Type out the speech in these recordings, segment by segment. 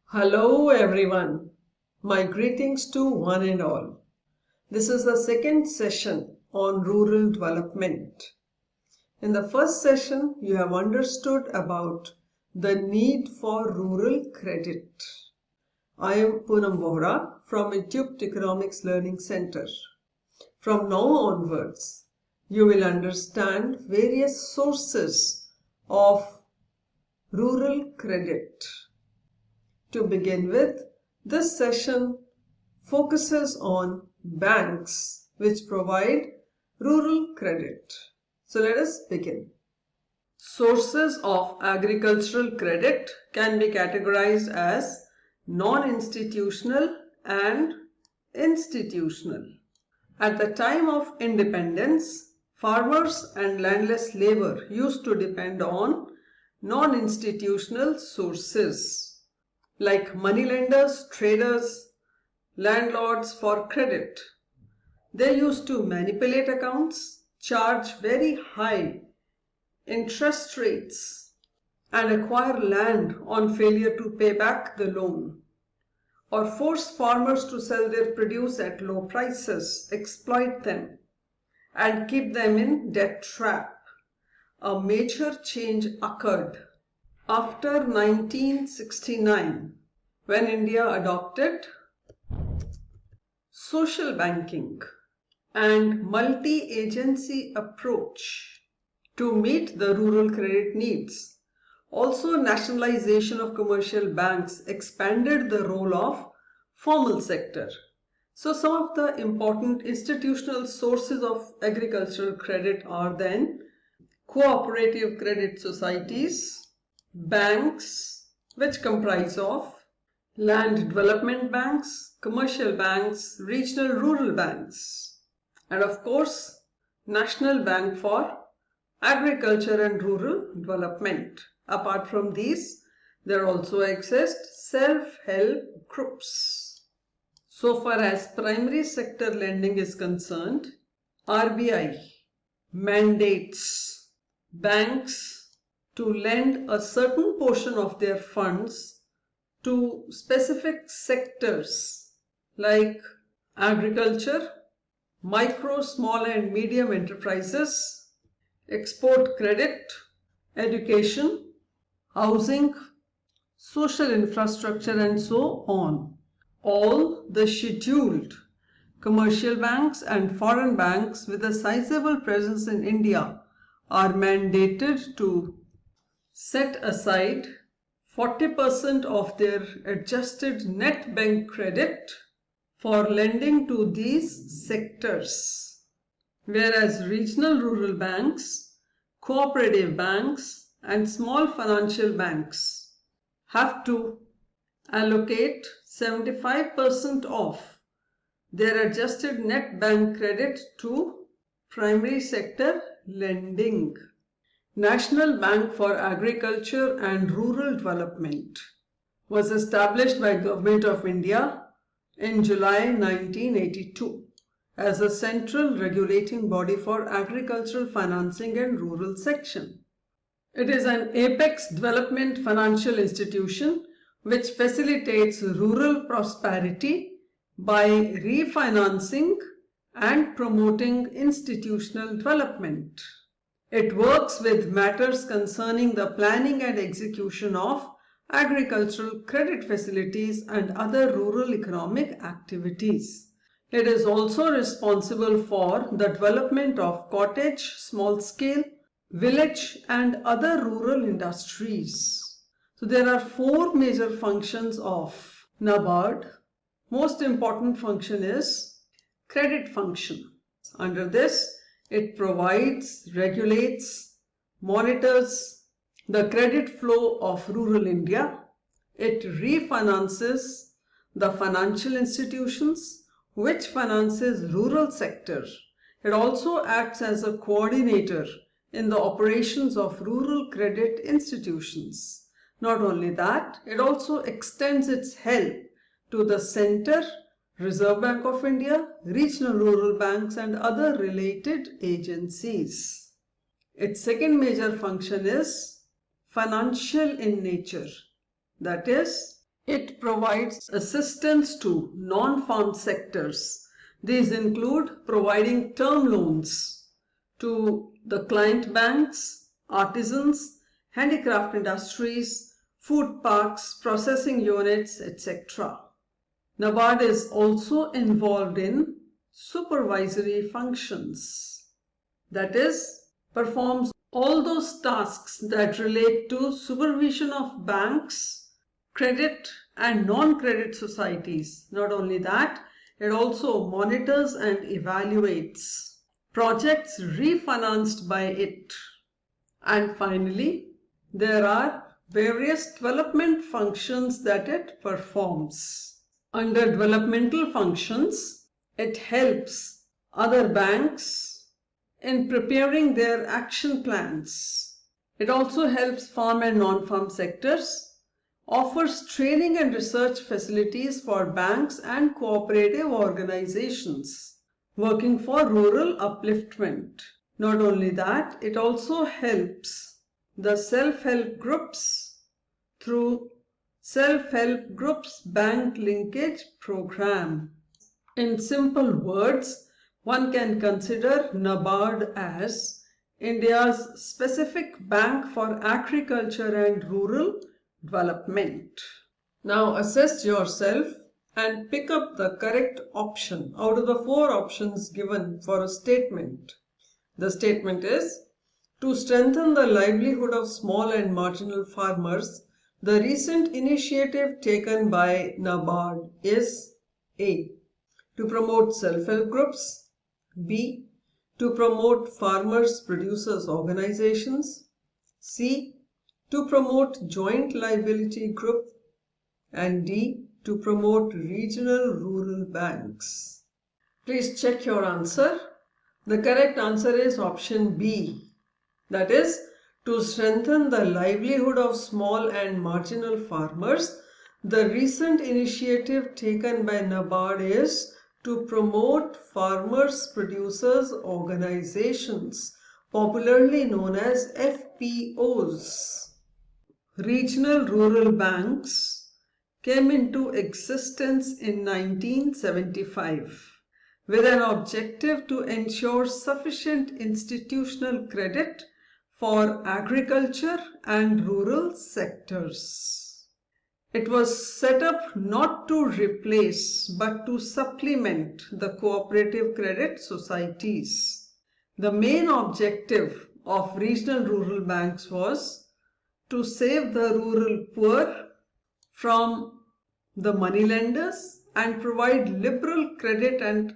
Hello everyone. My greetings to one and all. This is the second session on rural development. In the first session, you have understood about the need for rural credit. I am Poonam Vohra from Institute Economics Learning Center. From now onwards, you will understand various sources of rural credit. To begin with, this session focuses on banks which provide rural credit. So let us begin. Sources of agricultural credit can be categorized as non-institutional and institutional. At the time of independence, farmers and landless labor used to depend on non-institutional sources like moneylenders, traders, landlords for credit. They used to manipulate accounts, charge very high interest rates, and acquire land on failure to pay back the loan, or force farmers to sell their produce at low prices, exploit them, and keep them in debt trap. A major change occurred after 1969, when India adopted social banking and multi-agency approach to meet the rural credit needs. Also, nationalization of commercial banks expanded the role of formal sector. So some of the important institutional sources of agricultural credit are then cooperative credit societies, banks, which comprise of land development banks, commercial banks, regional rural banks, and of course, National Bank for Agriculture and Rural Development. Apart from these, there also exist self-help groups. So far as primary sector lending is concerned, RBI mandates banks to lend a certain portion of their funds to specific sectors like agriculture, micro, small and medium enterprises, export credit, education, housing, social infrastructure and so on. All the scheduled commercial banks and foreign banks with a sizable presence in India are mandated to set aside 40% of their adjusted net bank credit for lending to these sectors, whereas regional rural banks, cooperative banks and small financial banks have to allocate 75% of their adjusted net bank credit to primary sector lending. National Bank for Agriculture and Rural Development was established by Government of India in July 1982 as a central regulating body for agricultural financing and rural section. It is an apex development financial institution which facilitates rural prosperity by refinancing and promoting institutional development. It works with matters concerning the planning and execution of agricultural credit facilities and other rural economic activities. It is also responsible for the development of cottage, small scale, village and other rural industries. So there are four major functions of NABARD. Most important function is credit function. Under this, it provides, regulates, monitors the credit flow of rural India. It refinances the financial institutions which finances rural sector. It also acts as a coordinator in the operations of rural credit institutions. Not only that, it also extends its help to the center, Reserve Bank of India, regional rural banks and other related agencies. Its second major function is financial in nature. That is, It provides assistance to non-farm sectors. These include providing term loans to the client banks, artisans, handicraft industries, food parks, processing units, etc. NABARD is also involved in supervisory functions. That is, performs all those tasks that relate to supervision of banks, credit and non-credit societies. Not only that, it also monitors and evaluates projects refinanced by it. And finally, there are various development functions that it performs. Under developmental functions, it helps other banks in preparing their action plans. It also helps farm and non-farm sectors, offers training and research facilities for banks and cooperative organizations working for rural upliftment. Not only that, it also helps the self-help groups through Self-Help Groups Bank Linkage Program. In simple words, one can consider NABARD as India's specific bank for agriculture and rural development. Now assess yourself and pick up the correct option out of the 4 options given for a statement. The statement is, to strengthen the livelihood of small and marginal farmers, the recent initiative taken by NABARD is A. To promote self-help groups, B. To promote farmers' producers organizations, C. To promote joint liability group, and D. To promote regional rural banks. Please check your answer. The correct answer is option B. That is, to strengthen the livelihood of small and marginal farmers, the recent initiative taken by NABARD is to promote farmers' producers organizations, popularly known as FPOs. Regional rural banks came into existence in 1975 with an objective to ensure sufficient institutional credit for agriculture and rural sectors. It was set up not to replace but to supplement the cooperative credit societies. The main objective of regional rural banks was to save the rural poor from the moneylenders and provide liberal credit and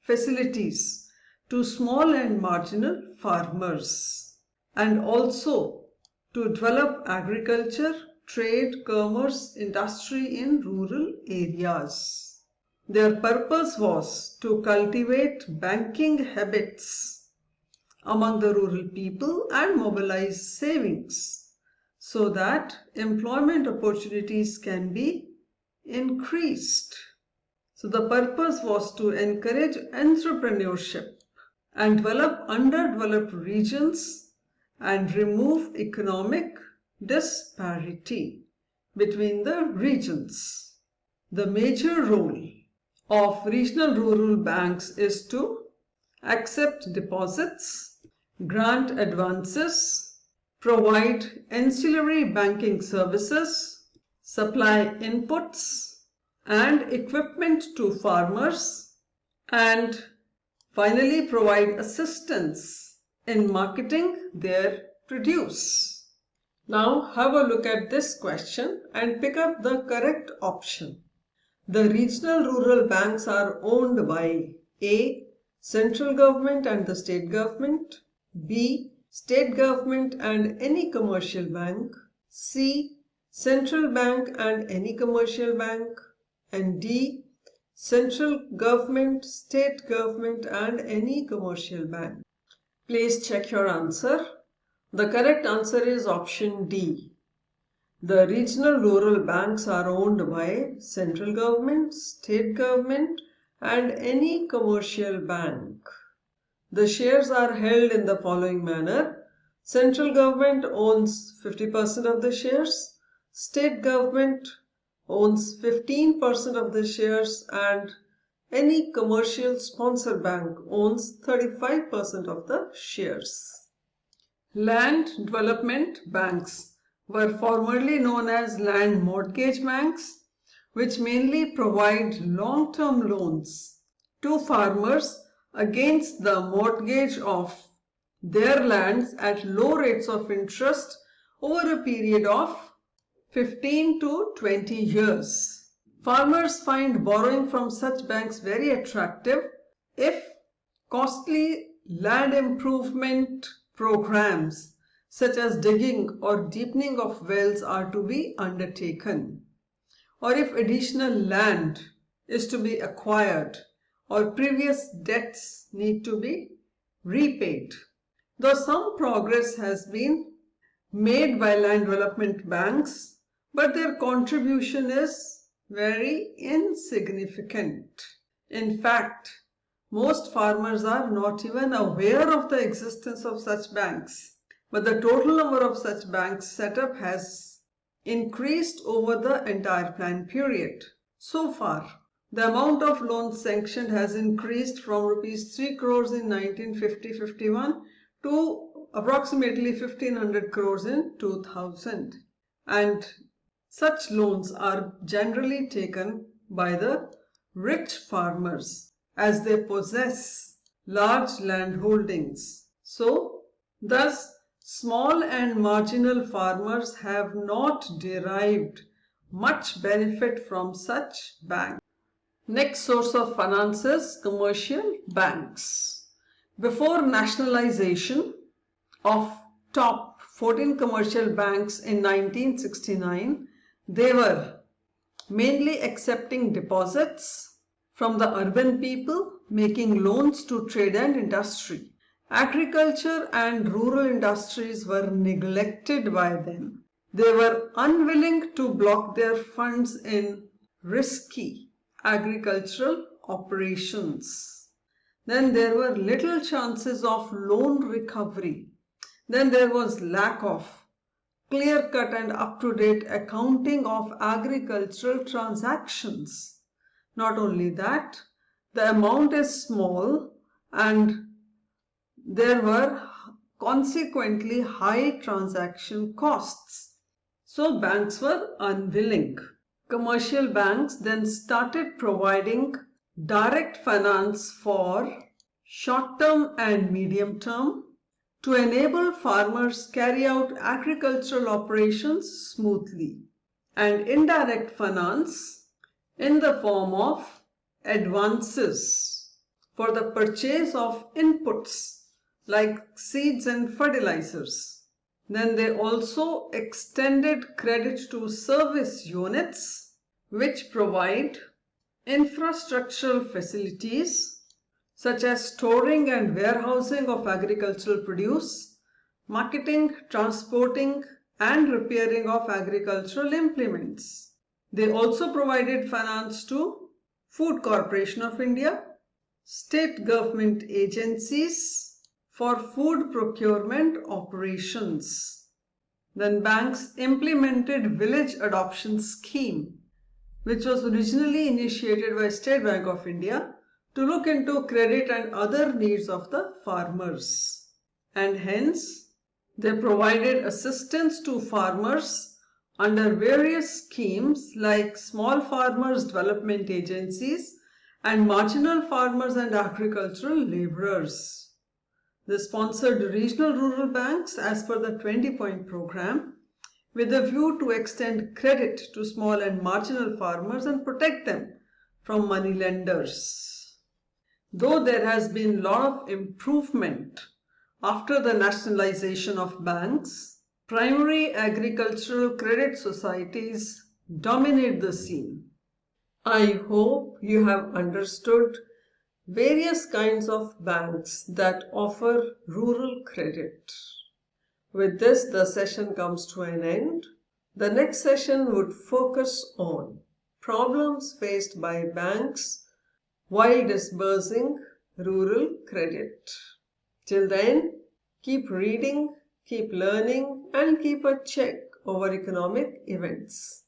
facilities to small and marginal farmers, and also to develop agriculture, trade, commerce, industry in rural areas. Their purpose was to cultivate banking habits among the rural people and mobilize savings so that employment opportunities can be increased. So the purpose was to encourage entrepreneurship and develop underdeveloped regions and remove economic disparity between the regions. The major role of regional rural banks is to accept deposits, grant advances, provide ancillary banking services, supply inputs and equipment to farmers, and finally provide assistance in marketing their produce. Now have a look at this question and pick up the correct option. The regional rural banks are owned by A. Central government and the state government, B. State government and any commercial bank, C. Central bank and any commercial bank, and D. Central government, state government and any commercial bank. Please check your answer. The correct answer is option D. The regional rural banks are owned by central government, state government and any commercial bank. The shares are held in the following manner. Central government owns 50% of the shares, state government owns 15% of the shares and any commercial sponsor bank owns 35% of the shares. Land development banks were formerly known as land mortgage banks, which mainly provide long-term loans to farmers against the mortgage of their lands at low rates of interest over a period of 15 to 20 years. Farmers find borrowing from such banks very attractive if costly land improvement programs such as digging or deepening of wells are to be undertaken, or if additional land is to be acquired or previous debts need to be repaid. Though some progress has been made by land development banks, but their contribution is very insignificant. In fact, most farmers are not even aware of the existence of such banks, but the total number of such banks set up has increased over the entire plan period. So far, the amount of loans sanctioned has increased from Rs 3 crores in 1950-51 to approximately 1500 crores in 2000. And such loans are generally taken by the rich farmers as they possess large land holdings. So, thus, small and marginal farmers have not derived much benefit from such banks. Next source of finance is commercial banks. Before nationalization of top 14 commercial banks in 1969, they were mainly accepting deposits from the urban people, making loans to trade and industry. Agriculture and rural industries were neglected by them. They were unwilling to block their funds in risky agricultural operations. Then there were little chances of loan recovery. Then there was lack of clear-cut and up-to-date accounting of agricultural transactions. Not only that, the amount is small and there were consequently high transaction costs. So banks were unwilling. Commercial banks then started providing direct finance for short-term and medium-term to enable farmers carry out agricultural operations smoothly, and indirect finance in the form of advances for the purchase of inputs like seeds and fertilizers. Then they also extended credit to service units which provide infrastructural facilities such as storing and warehousing of agricultural produce, marketing, transporting and repairing of agricultural implements. They also provided finance to Food Corporation of India, state government agencies for food procurement operations. Then banks implemented village adoption scheme, which was originally initiated by State Bank of India to look into credit and other needs of the farmers. And hence, they provided assistance to farmers under various schemes like Small Farmers Development Agencies and Marginal Farmers and Agricultural Labourers. They sponsored regional rural banks as per the 20-point program with a view to extend credit to small and marginal farmers and protect them from moneylenders. Though there has been a lot of improvement after the nationalization of banks, primary agricultural credit societies dominate the scene. I hope you have understood various kinds of banks that offer rural credit. With this, the session comes to an end. The next session would focus on problems faced by banks while disbursing rural credit. Till then, keep reading, keep learning, and keep a check over economic events.